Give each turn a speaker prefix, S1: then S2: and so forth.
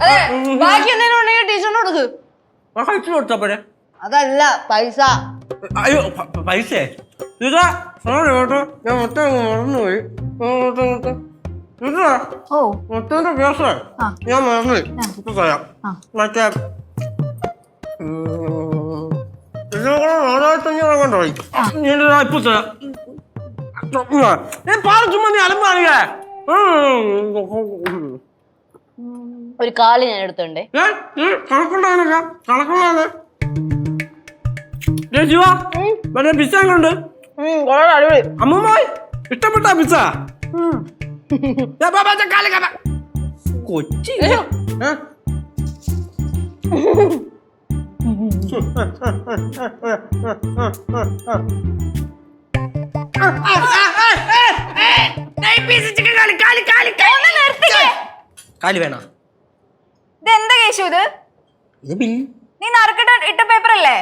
S1: അതെ ബാക്കി എന്തെങ്കിലും ഉണ്ടെങ്കിൽ ടീച്ചറിന് കൊടുക്ക്.
S2: കഴിച്ചു കൊടുത്തപ്പോഴേ
S1: അതല്ല പൈസ.
S2: അയ്യോ പൈസേ ഇതാ കേട്ടോ ഞാൻ മൊത്തം മറന്നുപോയി.
S1: ഓ
S2: മൊത്തത്തിന്റെ കേസ് ഞാൻ മറന്നുപോയി. ഇപ്പൊ പറയാം. മറ്റേ 4500 കൊണ്ടുപോയി. ഇപ്പൊ തരാം. പാറ ചുമ്മാ നീ അലമ്പാണില്ലേ?
S1: ഒരു കാല് ഞാൻ എടുത്തോണ്ടേ.
S2: കണക്കുണ്ടാകാനൊക്കെ കണക്കുള്ളതാണ്. ശിവ മറ്റേ പിസ്സ എങ്ങോണ്ട്? അമ്മൂമ്മ ഇഷ്ടപ്പെട്ട പിസ്സ കൊച്ചി കാലി വേണ.
S1: ഇതെന്താ കേശു ഇത്? നീ നറുക്കിട്ട് ഇട്ട പേപ്പർ അല്ലേ?